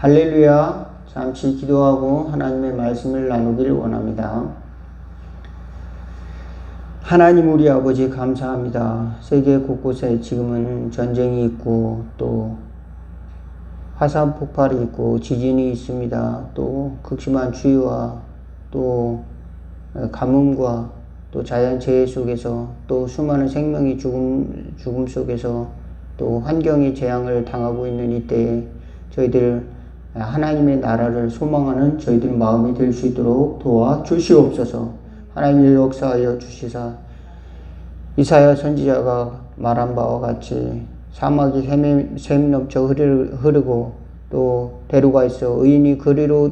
할렐루야. 잠시 기도하고 하나님의 말씀을 나누길 원합니다. 하나님 우리 아버지 감사합니다. 세계 곳곳에 지금은 전쟁이 있고 또 화산 폭발이 있고 지진이 있습니다. 또 극심한 추위와 또 가뭄과 또 자연재해 속에서 또 수많은 생명이 죽음 속에서 또 환경의 재앙을 당하고 있는 이때에 저희들 하나님의 나라를 소망하는 저희들 마음이 될 수 있도록 도와주시옵소서. 하나님의 역사하여 주시사 이사야 선지자가 말한 바와 같이 사막이 샘이 넘쳐 흐르고 또 대로가 있어 의인이 그리로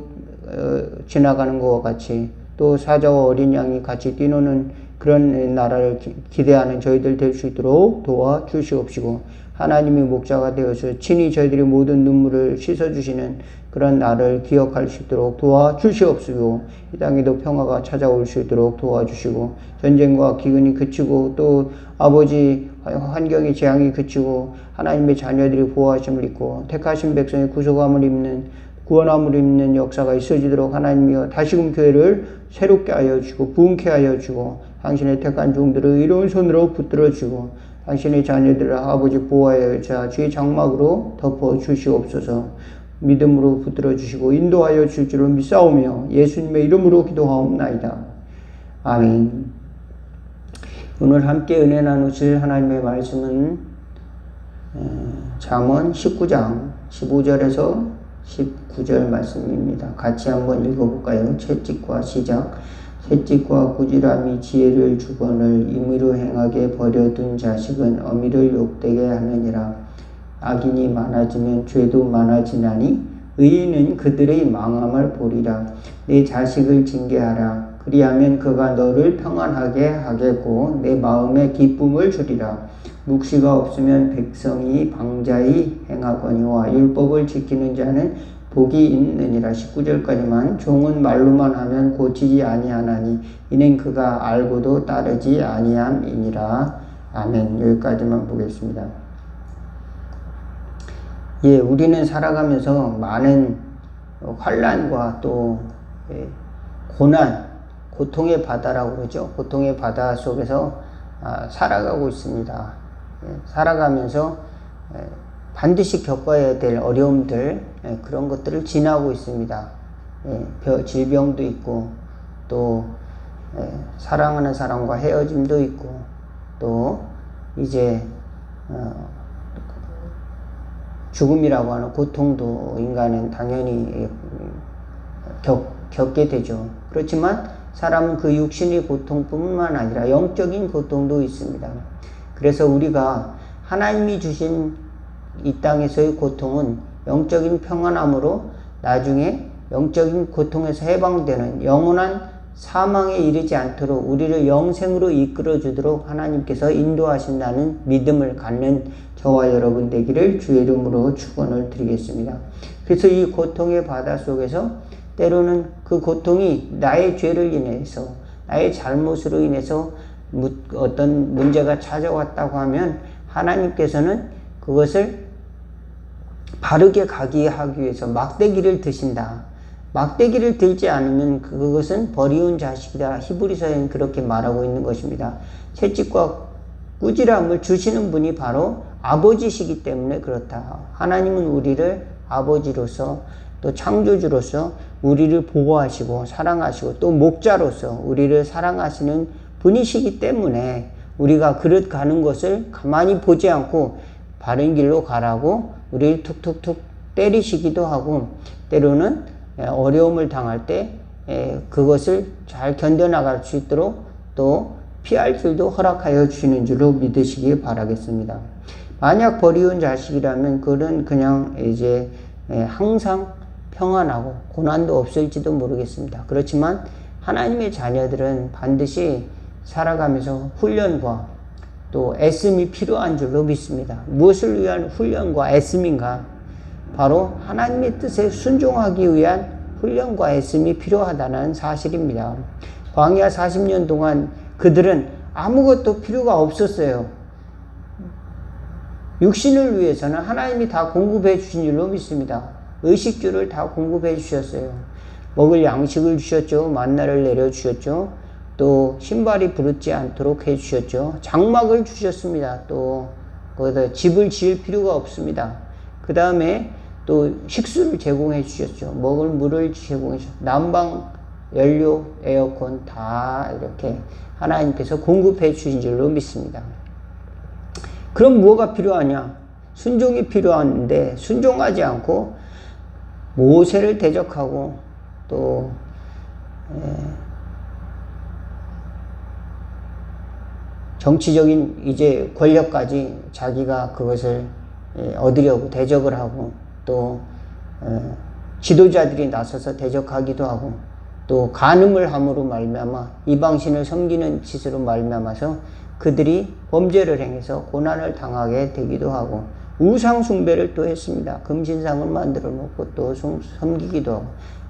지나가는 것과 같이 또 사자와 어린 양이 같이 뛰노는 그런 나라를 기대하는 저희들 될 수 있도록 도와주시옵시고 하나님의 목자가 되어서 친히 저희들의 모든 눈물을 씻어주시는 그런 날을 기억할 수 있도록 도와주시옵시고 이 땅에도 평화가 찾아올 수 있도록 도와주시고 전쟁과 기근이 그치고 또 아버지 환경의 재앙이 그치고 하나님의 자녀들이 보호하심을 입고 택하신 백성의 구속함을 입는 구원함을 입는 역사가 있어지도록 하나님이여 다시금 교회를 새롭게 하여 주시고 부흥케 하여 주시고 당신의 택한 종들을 의로운 손으로 붙들어 주시고 당신의 자녀들을 아버지 보호하여 주의 장막으로 덮어 주시옵소서. 믿음으로 붙들어 주시고 인도하여 주실 줄을 믿사오며 예수님의 이름으로 기도하옵나이다. 아멘. 오늘 함께 은혜 나누실 하나님의 말씀은 잠언 19장 15절에서 19절 말씀입니다. 같이 한번 읽어볼까요? 채찍과 시작. 채찍과 꾸지람이 지혜를 주거늘 임의로 행하게 버려둔 자식은 어미를 욕되게 하느니라. 악인이 많아지면 죄도 많아지나니 의인은 그들의 망함을 보리라. 내 자식을 징계하라. 그리하면 그가 너를 평안하게 하겠고 내 마음에 기쁨을 주리라. 묵시가 없으면 백성이 방자히 행하거니와 율법을 지키는 자는 복이 있느니라. 19절까지만 종은 말로만 하면 고치지 아니하나니 이는 그가 알고도 따르지 아니함이니라. 아멘. 여기까지만 보겠습니다. 우리는 살아가면서 많은 환난과 또 고난, 고통의 바다라고 그러죠. 고통의 바다 속에서 살아가고 있습니다. 살아가면서 반드시 겪어야 될 어려움들, 그런 것들을 지나고 있습니다. 질병도 있고 또 사랑하는 사람과 헤어짐도 있고 또 이제 죽음이라고 하는 고통도 인간은 당연히 겪게 되죠. 그렇지만 사람은 그 육신의 고통뿐만 아니라 영적인 고통도 있습니다. 그래서 우리가 하나님이 주신 이 땅에서의 고통은 영적인 평안함으로 나중에 영적인 고통에서 해방되는 영원한 사망에 이르지 않도록 우리를 영생으로 이끌어 주도록 하나님께서 인도하신다는 믿음을 갖는 저와 여러분 되기를 주의 이름으로 축원을 드리겠습니다. 그래서 이 고통의 바다 속에서 때로는 그 고통이 나의 죄를 인해서 나의 잘못으로 인해서 어떤 문제가 찾아왔다고 하면 하나님께서는 그것을 바르게 가게 하기 위해서 막대기를 드신다. 막대기를 들지 않으면 그것은 버리운 자식이다. 히브리서에는 그렇게 말하고 있는 것입니다. 채찍과 꾸지람을 주시는 분이 바로 아버지시기 때문에 그렇다. 하나님은 우리를 아버지로서 또 창조주로서 우리를 보호하시고 사랑하시고 또 목자로서 우리를 사랑하시는 분이시기 때문에 우리가 그릇 가는 것을 가만히 보지 않고 바른 길로 가라고 우리를 툭툭툭 때리시기도 하고 때로는 어려움을 당할 때 그것을 잘 견뎌나갈 수 있도록 또 피할 길도 허락하여 주시는 줄로 믿으시기 바라겠습니다. 만약 버리운 자식이라면 그는 그냥 이제 항상 평안하고 고난도 없을지도 모르겠습니다. 그렇지만 하나님의 자녀들은 반드시 살아가면서 훈련과 또 애씀이 필요한 줄로 믿습니다. 무엇을 위한 훈련과 애씀인가? 바로 하나님의 뜻에 순종하기 위한 훈련과 애씀이 필요하다는 사실입니다. 광야 40년 동안 그들은 아무것도 필요가 없었어요. 육신을 위해서는 하나님이 다 공급해 주신 줄로 믿습니다. 의식주를 다 공급해 주셨어요. 먹을 양식을 주셨죠. 만나를 내려주셨죠. 또 신발이 부르지 않도록 해 주셨죠. 장막을 주셨습니다. 또 거기다 집을 지을 필요가 없습니다. 그 다음에 또 식수를 제공해 주셨죠. 먹을 물을 제공해 주셨죠. 난방, 연료, 에어컨 다 이렇게 하나님께서 공급해 주신 줄로 믿습니다. 그럼 뭐가 필요하냐? 순종이 필요한데 순종하지 않고 모세를 대적하고 또 정치적인 이제 권력까지 자기가 그것을 얻으려고 대적을 하고 또 지도자들이 나서서 대적하기도 하고 또 간음을 함으로 말미암아 이방신을 섬기는 짓으로 말미암아서 그들이 범죄를 행해서 고난을 당하게 되기도 하고 우상 숭배를 또 했습니다. 금신상을 만들어 놓고 또 섬기기도 하고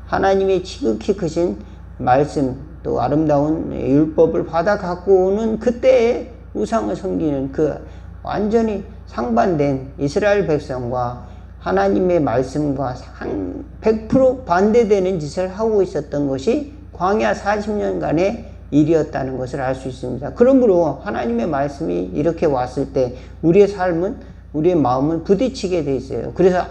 하나님의 지극히 크신 말씀 또 아름다운 율법을 받아 갖고 오는 그때에 우상을 섬기는 그 완전히 상반된 이스라엘 백성과 하나님의 말씀과 100% 반대되는 짓을 하고 있었던 것이 광야 40년간의 일이었다는 것을 알 수 있습니다. 그러므로 하나님의 말씀이 이렇게 왔을 때 우리의 삶은 우리의 마음은 부딪히게 돼 있어요. 그래서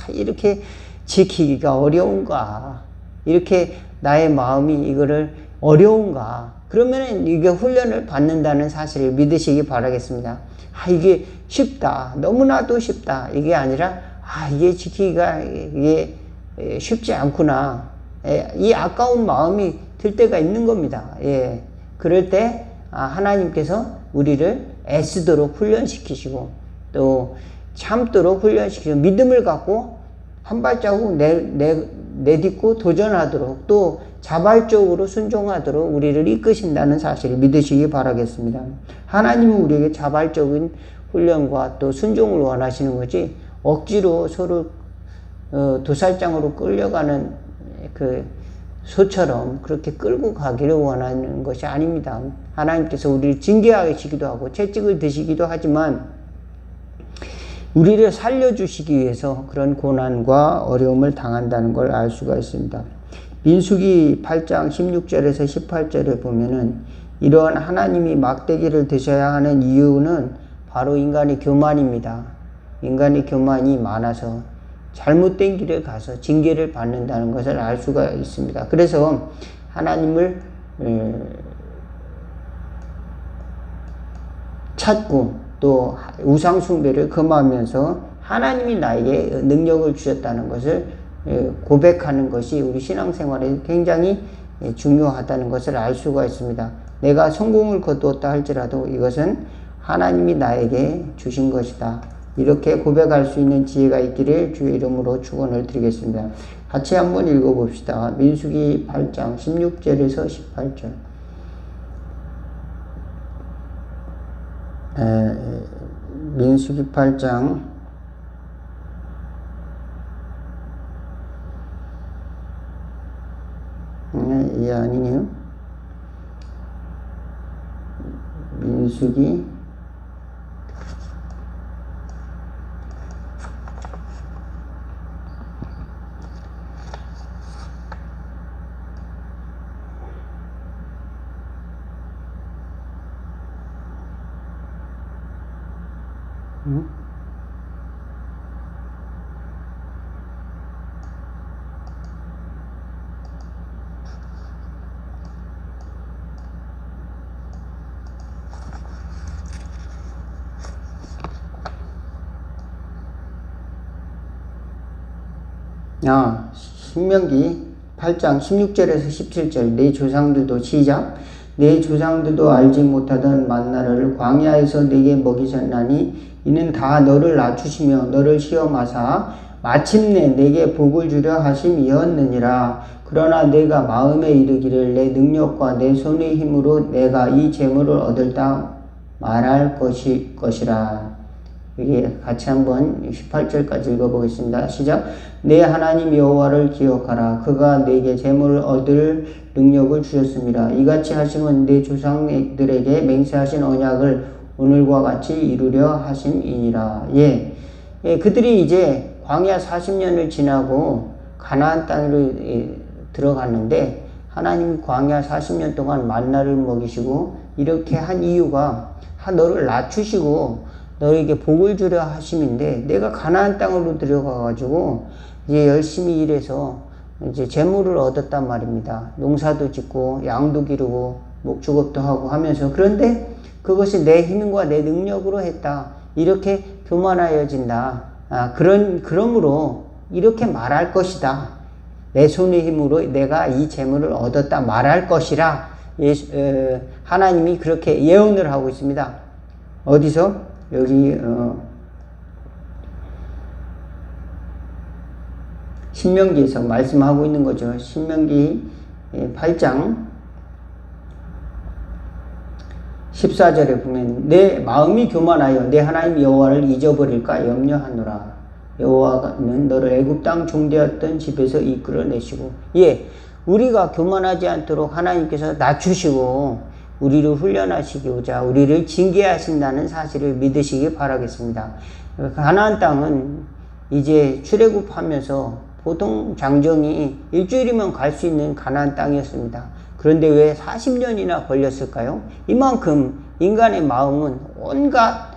이렇게 지키기가 어려운가? 이렇게 나의 마음이 이거를 어려운가? 그러면은 이게 훈련을 받는다는 사실을 믿으시기 바라겠습니다. 이게 쉽다. 너무나도 쉽다. 이게 아니라 이게 지키기가 이게 쉽지 않구나. 이 아까운 마음이 들 때가 있는 겁니다. 예. 그럴 때 하나님께서 우리를 애쓰도록 훈련시키시고 또 참도록 훈련시키시고 믿음을 갖고 한 발자국 내딛고 도전하도록 또 자발적으로 순종하도록 우리를 이끄신다는 사실을 믿으시기 바라겠습니다. 하나님은 우리에게 자발적인 훈련과 또 순종을 원하시는 거지 억지로 소를 도살장으로 끌려가는 그 소처럼 그렇게 끌고 가기를 원하는 것이 아닙니다. 하나님께서 우리를 징계하시기도 하고 채찍을 드시기도 하지만 우리를 살려주시기 위해서 그런 고난과 어려움을 당한다는 걸 알 수가 있습니다. 민수기 8장 16절에서 18절에 보면은 이러한 하나님이 막대기를 드셔야 하는 이유는 바로 인간의 교만입니다. 인간의 교만이 많아서 잘못된 길에 가서 징계를 받는다는 것을 알 수가 있습니다. 그래서 하나님을 찾고 또 우상 숭배를 금하면서 하나님이 나에게 능력을 주셨다는 것을 고백하는 것이 우리 신앙생활에 굉장히 중요하다는 것을 알 수가 있습니다. 내가 성공을 거두었다 할지라도 이것은 하나님이 나에게 주신 것이다. 이렇게 고백할 수 있는 지혜가 있기를 주의 이름으로 축원을 드리겠습니다. 같이 한번 읽어봅시다. 민수기 8장 16절에서 18절. 민수기 8장 이게 아니네요. 민수기 신명기 8장 16절에서 17절. 내 조상들도 시작. 내 조상들도 알지 못하던 만나를 광야에서 내게 먹이셨나니 이는 다 너를 낮추시며 너를 시험하사 마침내 내게 복을 주려 하심이었느니라. 그러나 내가 마음에 이르기를 내 능력과 내 손의 힘으로 내가 이 재물을 얻을다 말할 것이라. 여기 같이 한번 18절까지 읽어보겠습니다. 시작. 내 하나님 여호와를 기억하라. 그가 내게 재물을 얻을 능력을 주셨습니다. 이같이 하심은 내 조상들에게 맹세하신 언약을 오늘과 같이 이루려 하심이니라. 그들이 이제 광야 40년을 지나고 가나안 땅으로 들어갔는데 하나님이 광야 40년 동안 만나를 먹이시고 이렇게 한 이유가 너를 낮추시고 너에게 복을 주려 하심인데, 내가 가나안 땅으로 들어가가지고 이제 열심히 일해서 이제 재물을 얻었단 말입니다. 농사도 짓고 양도 기르고 목축업도 하고 하면서, 그런데 그것이 내 힘과 내 능력으로 했다, 이렇게 교만하여진다. 그러므로 이렇게 말할 것이다. 내 손의 힘으로 내가 이 재물을 얻었다 말할 것이라 하나님이 그렇게 예언을 하고 있습니다. 어디서? 여기 신명기에서 말씀하고 있는 거죠. 신명기 8장 14절에 보면 내 마음이 교만하여 내 하나님 여호와를 잊어버릴까 염려하노라. 여호와는 너를 애굽 땅 종되었던 집에서 이끌어내시고, 우리가 교만하지 않도록 하나님께서 낮추시고 우리를 훈련하시고자 우리를 징계하신다는 사실을 믿으시기 바라겠습니다. 가나안 땅은 이제 출애굽하면서 보통 장정이 일주일이면 갈 수 있는 가나안 땅이었습니다. 그런데 왜 40년이나 걸렸을까요? 이만큼 인간의 마음은 온갖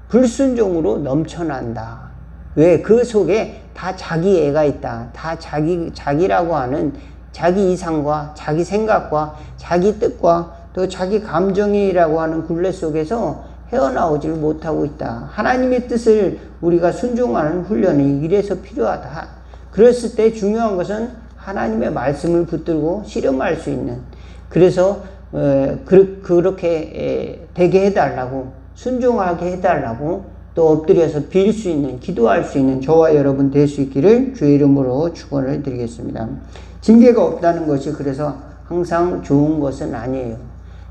불순종으로 넘쳐난다. 왜? 그 속에 다 자기 애가 있다. 다 자기라고 하는 자기 이상과 자기 생각과 자기 뜻과 또 자기 감정이라고 하는 굴레 속에서 헤어나오질 못하고 있다. 하나님의 뜻을 우리가 순종하는 훈련이 이래서 필요하다. 그랬을 때 중요한 것은 하나님의 말씀을 붙들고 실험할 수 있는, 그래서 그렇게 되게 해달라고, 순종하게 해달라고 또 엎드려서 빌 수 있는, 기도할 수 있는 저와 여러분 될 수 있기를 주의 이름으로 축원을 드리겠습니다. 징계가 없다는 것이 그래서 항상 좋은 것은 아니에요.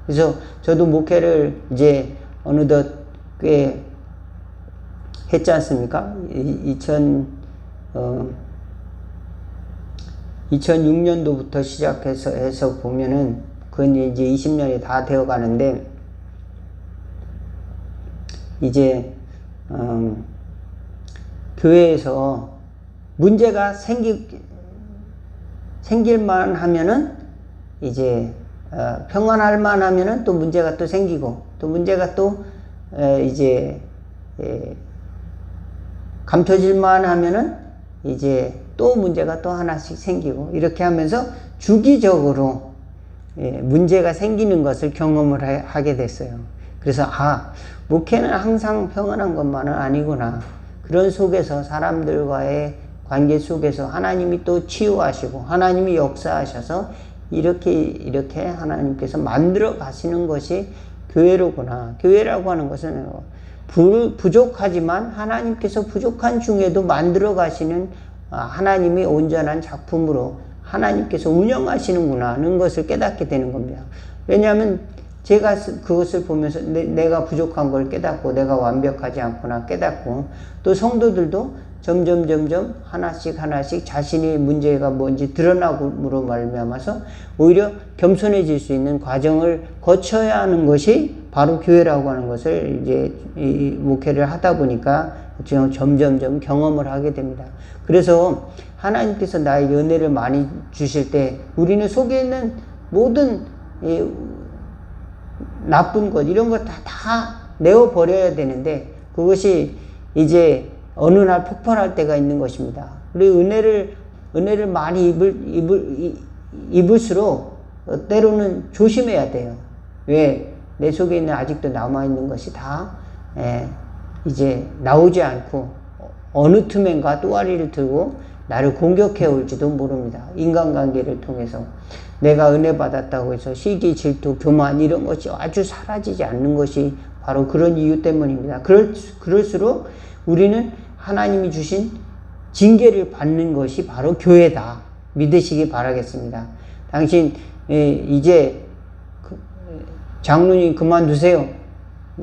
그래서 저도 목회를 이제 어느덧 꽤 했지 않습니까? 2006년도부터 시작해서 보면은 그건 이제 20년이 다 되어 가는데, 이제 교회에서 문제가 생길만 하면은 이제 평안할만 하면은 또 문제가 또 생기고, 또 문제가 또 이제 감춰질만 하면은 이제 또 문제가 또 하나씩 생기고, 이렇게 하면서 주기적으로 문제가 생기는 것을 경험을 하게 됐어요. 그래서 목회는 항상 평안한 것만은 아니구나. 그런 속에서 사람들과의 관계 속에서 하나님이 또 치유하시고 하나님이 역사하셔서 이렇게 하나님께서 만들어 가시는 것이 교회로구나. 교회라고 하는 것은 부족하지만 하나님께서 부족한 중에도 만들어 가시는 하나님의 온전한 작품으로 하나님께서 운영하시는구나 하는 것을 깨닫게 되는 겁니다. 왜냐하면 제가 그것을 보면서 내가 부족한 걸 깨닫고 내가 완벽하지 않구나 깨닫고, 또 성도들도 점점 하나씩 자신의 문제가 뭔지 드러나고로 말미암아서 오히려 겸손해질 수 있는 과정을 거쳐야 하는 것이 바로 교회라고 하는 것을 이제 이 목회를 하다 보니까 점점 경험을 하게 됩니다. 그래서 하나님께서 나에게 은혜를 많이 주실 때 우리는 속에 있는 모든 나쁜 것 이런 것 다 내어버려야 되는데, 그것이 이제 어느 날 폭발할 때가 있는 것입니다. 우리 은혜를 많이 입을수록 때로는 조심해야 돼요. 왜? 내 속에 있는 아직도 남아있는 것이 다 이제 나오지 않고 어느 틈엔가 또아리를 들고 나를 공격해 올지도 모릅니다. 인간관계를 통해서 내가 은혜 받았다고 해서 시기, 질투, 교만 이런 것이 아주 사라지지 않는 것이 바로 그런 이유 때문입니다. 그럴수록 우리는 하나님이 주신 징계를 받는 것이 바로 교회다. 믿으시기 바라겠습니다. 당신 이제 장로님 그만두세요.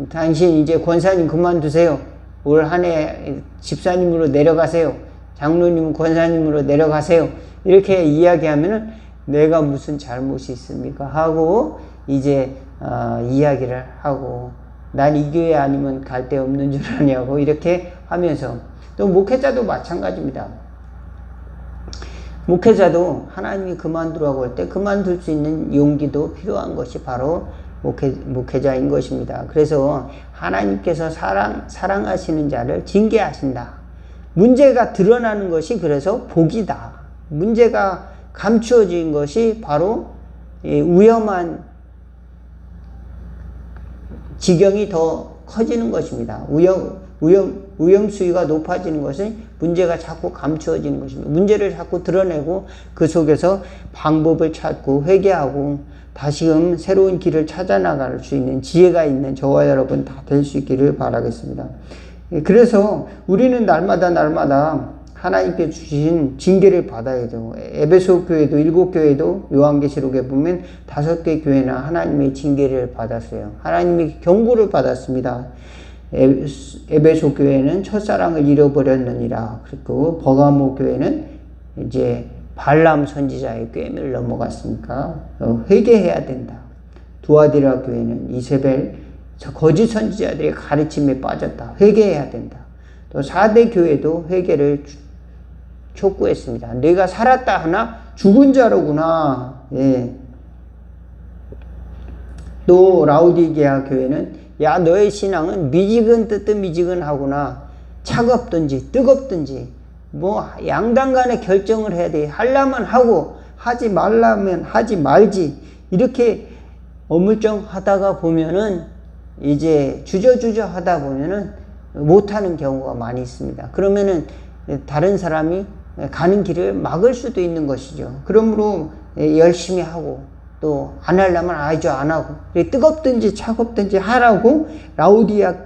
당신 이제 권사님 그만두세요. 올 한 해 집사님으로 내려가세요. 장로님은 권사님으로 내려가세요. 이렇게 이야기하면은 내가 무슨 잘못이 있습니까? 하고 이제 이야기를 하고 난 이 교회 아니면 갈 데 없는 줄 아냐고 이렇게 하면서 또 목회자도 마찬가지입니다. 목회자도 하나님이 그만두라고 할 때 그만둘 수 있는 용기도 필요한 것이 바로 목회자인 것입니다. 그래서 하나님께서 사랑하시는 자를 징계하신다. 문제가 드러나는 것이 그래서 복이다. 문제가 감추어진 것이 바로 위험한 지경이 더 커지는 것입니다. 위험 수위가 높아지는 것은 문제가 자꾸 감추어지는 것입니다. 문제를 자꾸 드러내고 그 속에서 방법을 찾고 회개하고 다시금 새로운 길을 찾아 나갈 수 있는 지혜가 있는 저와 여러분 다 될 수 있기를 바라겠습니다. 그래서 우리는 날마다 하나님께 주신 징계를 받아야죠. 에베소 교회도 7교회도 요한계시록에 보면 5개 교회나 하나님의 징계를 받았어요. 하나님의 경고를 받았습니다. 에베소 교회는 첫사랑을 잃어버렸느니라. 그리고 버가모 교회는 이제 발람 선지자의 꾀를 넘어갔으니까 회개해야 된다. 두아디라 교회는 이세벨 거짓 선지자들의 가르침에 빠졌다. 회개해야 된다. 또 4대 교회도 회개를 촉구했습니다. 내가 살았다 하나 죽은 자로구나. 예. 또 라우디게아 교회는 야 너의 신앙은 미지근하구나. 차갑든지 뜨겁든지 뭐 양당간에 결정을 해야 돼. 하려면 하고 하지 말라면 하지 말지. 이렇게 어물쩡하다가 보면은 이제 주저주저 하다 보면은 못하는 경우가 많이 있습니다. 그러면은 다른 사람이 가는 길을 막을 수도 있는 것이죠. 그러므로 열심히 하고 또 안 하려면 아주 안 하고 뜨겁든지 차갑든지 하라고 라우디게아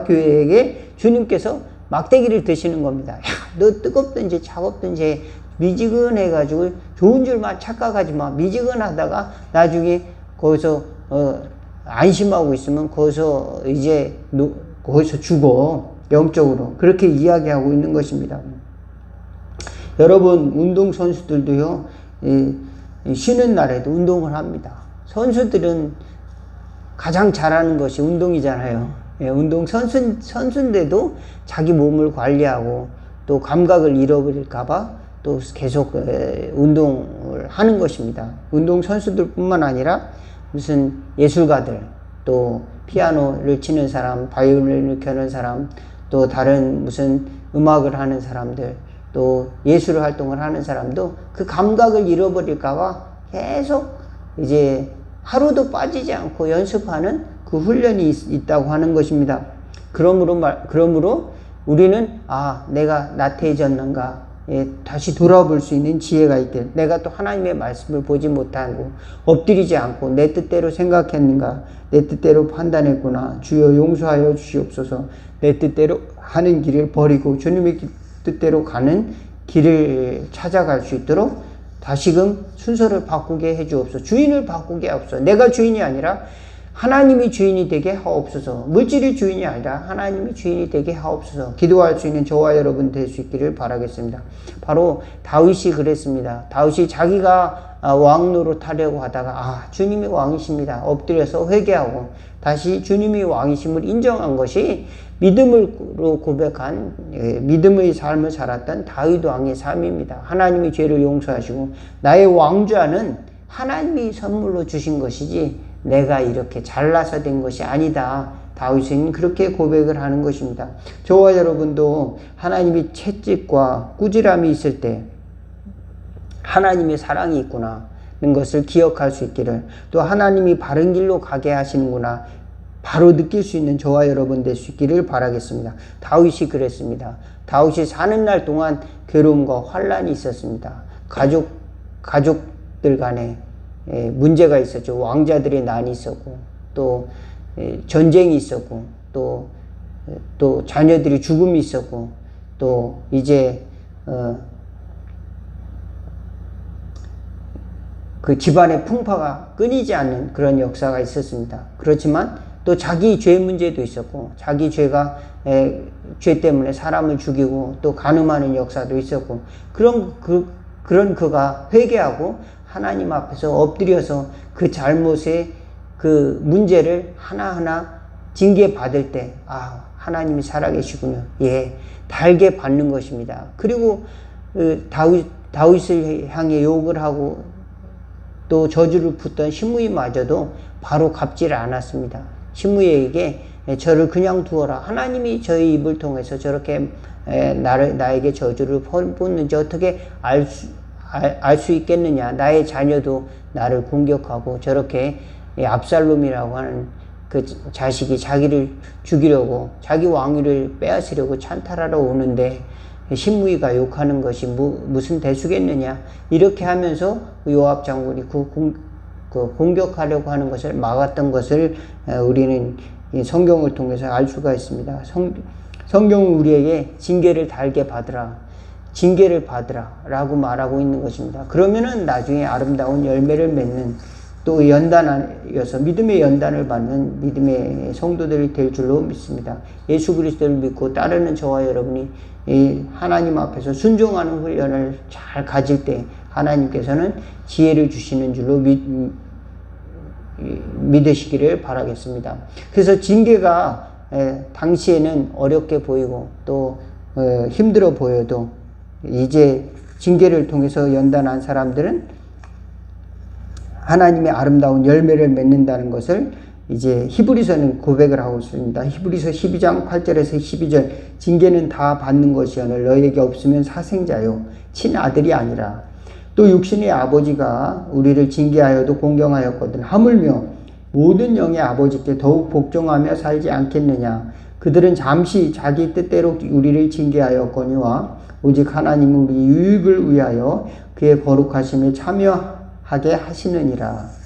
교회에게 주님께서 막대기를 드시는 겁니다. 야, 너 뜨겁든지 차갑든지 미지근해가지고 좋은 줄만 착각하지 마. 미지근하다가 나중에 거기서 안심하고 있으면 거기서 죽어. 영적으로. 그렇게 이야기하고 있는 것입니다. 여러분, 운동선수들도요, 쉬는 날에도 운동을 합니다. 선수들은 가장 잘하는 것이 운동이잖아요. 선수인데도 자기 몸을 관리하고 또 감각을 잃어버릴까봐 또 계속 운동을 하는 것입니다. 운동선수들 뿐만 아니라 무슨 예술가들, 또 피아노를 치는 사람, 바이올린을 켜는 사람, 또 다른 무슨 음악을 하는 사람들, 또 예술 활동을 하는 사람도 그 감각을 잃어버릴까봐 계속 이제 하루도 빠지지 않고 연습하는 그 훈련이 있다고 하는 것입니다. 그러므로 우리는 내가 나태해졌는가, 다시 돌아볼 수 있는 지혜가 있길. 내가 또 하나님의 말씀을 보지 못하고 엎드리지 않고 내 뜻대로 생각했는가, 내 뜻대로 판단했구나. 주여 용서하여 주시옵소서. 내 뜻대로 하는 길을 버리고 주님의 뜻대로 가는 길을 찾아갈 수 있도록 다시금 순서를 바꾸게 해주옵소서. 주인을 바꾸게 하옵소서. 내가 주인이 아니라 하나님이 주인이 되게 하옵소서. 물질이 주인이 아니라 하나님이 주인이 되게 하옵소서. 기도할 수 있는 저와 여러분 될 수 있기를 바라겠습니다. 바로 다윗이 그랬습니다. 다윗이 자기가 왕 노릇하려고 하다가 주님이 왕이십니다. 엎드려서 회개하고 다시 주님이 왕이심을 인정한 것이 믿음으로 고백한 믿음의 삶을 살았던 다윗 왕의 삶입니다. 하나님이 죄를 용서하시고 나의 왕좌는 하나님이 선물로 주신 것이지 내가 이렇게 잘나서 된 것이 아니다. 다윗은 그렇게 고백을 하는 것입니다. 저와 여러분도 하나님이 채찍과 꾸지람이 있을 때 하나님의 사랑이 있구나 는 것을 기억할 수 있기를, 또 하나님이 바른 길로 가게 하시는구나 바로 느낄 수 있는 저와 여러분 될 수 있기를 바라겠습니다. 다윗이 그랬습니다. 다윗이 사는 날 동안 괴로움과 환란이 있었습니다. 가족들 간에 문제가 있었죠. 왕자들의 난이 있었고, 또 전쟁이 있었고, 또 자녀들이 죽음이 있었고, 또 이제 그 집안의 풍파가 끊이지 않는 그런 역사가 있었습니다. 그렇지만 또 자기 죄 문제도 있었고, 자기 죄 때문에 사람을 죽이고 또 간음하는 역사도 있었고, 그런 그가 회개하고 하나님 앞에서 엎드려서 그 잘못의 그 문제를 하나하나 징계받을 때 하나님이 살아계시군요. 예, 달게 받는 것입니다. 그리고 다윗을 향해 욕을 하고 또 저주를 붙던 시므이마저도 바로 갚지를 않았습니다. 시므이에게 저를 그냥 두어라. 하나님이 저의 입을 통해서 저렇게 나에게 저주를 퍼붓는지 어떻게 알 수 있겠느냐. 나의 자녀도 나를 공격하고 저렇게 압살롬이라고 하는 그 자식이 자기를 죽이려고 자기 왕위를 빼앗으려고 찬탈하러 오는데 시므이가 욕하는 것이 무슨 대수겠느냐. 이렇게 하면서 요압 장군이 공격하려고 하는 것을 막았던 것을 우리는 성경을 통해서 알 수가 있습니다. 성경은 우리에게 징계를 달게 받으라, 징계를 받으라 라고 말하고 있는 것입니다. 그러면은 나중에 아름다운 열매를 맺는 또 연단하여서 믿음의 연단을 받는 믿음의 성도들이 될 줄로 믿습니다. 예수 그리스도를 믿고 따르는 저와 여러분이 하나님 앞에서 순종하는 훈련을 잘 가질 때 하나님께서는 지혜를 주시는 줄로 믿으시기를 바라겠습니다. 그래서 징계가 당시에는 어렵게 보이고 또 힘들어 보여도 이제 징계를 통해서 연단한 사람들은 하나님의 아름다운 열매를 맺는다는 것을 이제 히브리서는 고백을 하고 있습니다. 히브리서 12장 8절에서 12절 징계는 다 받는 것이오늘 너희에게 없으면 사생자요 친아들이 아니라 또 육신의 아버지가 우리를 징계하여도 공경하였거든 하물며 모든 영의 아버지께 더욱 복종하며 살지 않겠느냐. 그들은 잠시 자기 뜻대로 우리를 징계하였거니와 오직 하나님은 우리 유익을 위하여 그의 거룩하심에 참여하게 하시느니라.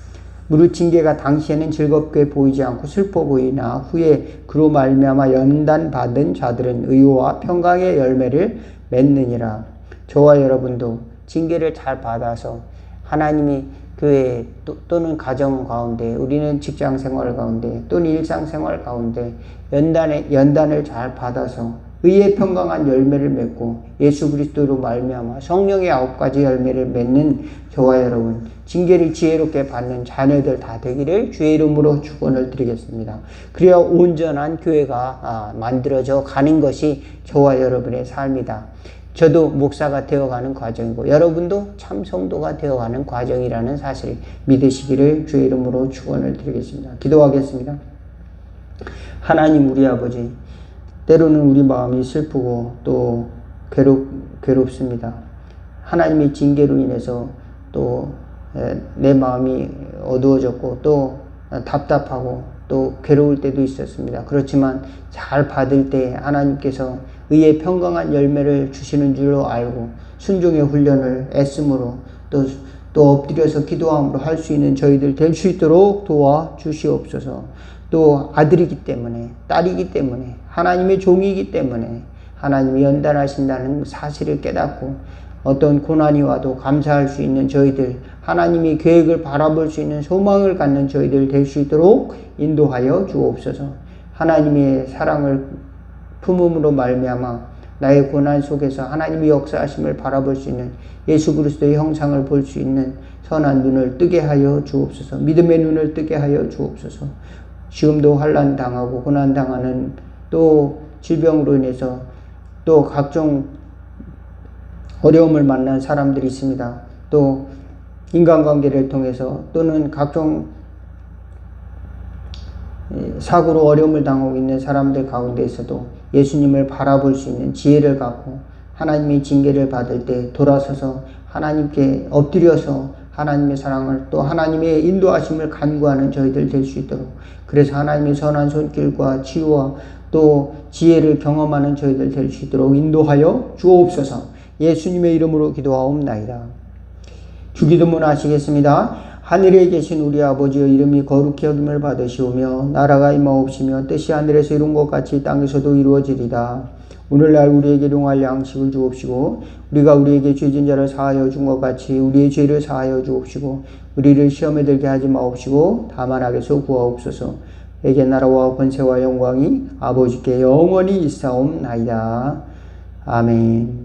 무릇 징계가 당시에는 즐겁게 보이지 않고 슬퍼 보이나 후에 그로 말미암아 연단받은 자들은 의와 평강의 열매를 맺느니라. 저와 여러분도 징계를 잘 받아서 하나님이 교회 또는 가정 가운데 우리는 직장 생활 가운데 또는 일상 생활 가운데 연단을 잘 받아서 의의 평강한 열매를 맺고 예수 그리스도로 말미암아 성령의 9가지 열매를 맺는 저와 여러분 징계를 지혜롭게 받는 자녀들 다 되기를 주의 이름으로 축원을 드리겠습니다. 그래야 온전한 교회가 만들어져 가는 것이 저와 여러분의 삶이다. 저도 목사가 되어가는 과정이고 여러분도 참 성도가 되어가는 과정이라는 사실을 믿으시기를 주의 이름으로 축원을 드리겠습니다. 기도하겠습니다. 하나님 우리 아버지, 때로는 우리 마음이 슬프고 또 괴롭습니다. 하나님의 징계로 인해서 또 내 마음이 어두워졌고 또 답답하고 또 괴로울 때도 있었습니다. 그렇지만 잘 받을 때 하나님께서 의의 평강한 열매를 주시는 줄로 알고 순종의 훈련을 애씀으로 또 엎드려서 기도함으로 할 수 있는 저희들 될 수 있도록 도와 주시옵소서. 또 아들이기 때문에 딸이기 때문에 하나님의 종이기 때문에 하나님이 연단하신다는 사실을 깨닫고 어떤 고난이 와도 감사할 수 있는 저희들 하나님의 계획을 바라볼 수 있는 소망을 갖는 저희들 될 수 있도록 인도하여 주옵소서. 하나님의 사랑을 품음으로 말미암아 나의 고난 속에서 하나님의 역사하심을 바라볼 수 있는 예수 그리스도의 형상을 볼 수 있는 선한 눈을 뜨게 하여 주옵소서. 믿음의 눈을 뜨게 하여 주옵소서. 지금도 환난 당하고 고난 당하는 또 질병으로 인해서 또 각종 어려움을 만난 사람들이 있습니다. 또 인간관계를 통해서 또는 각종 사고로 어려움을 당하고 있는 사람들 가운데에서도 예수님을 바라볼 수 있는 지혜를 갖고 하나님의 징계를 받을 때 돌아서서 하나님께 엎드려서 하나님의 사랑을 또 하나님의 인도하심을 간구하는 저희들 될 수 있도록 그래서 하나님의 선한 손길과 치유와 또 지혜를 경험하는 저희들 될 수 있도록 인도하여 주옵소서. 예수님의 이름으로 기도하옵나이다. 주기도문 하시겠습니다. 하늘에 계신 우리 아버지여 이름이 거룩히 여김을 받으시오며 나라가 임하옵시며 뜻이 하늘에서 이룬 것 같이 땅에서도 이루어지리다. 오늘날 우리에게 일용할 양식을 주옵시고 우리가 우리에게 죄진 자를 사하여 준 것 같이 우리의 죄를 사하여 주옵시고 우리를 시험에 들게 하지 마옵시고 다만 악에서 구하옵소서. 내게 나라와 권세와 영광이 아버지께 영원히 있사옵나이다. 아멘.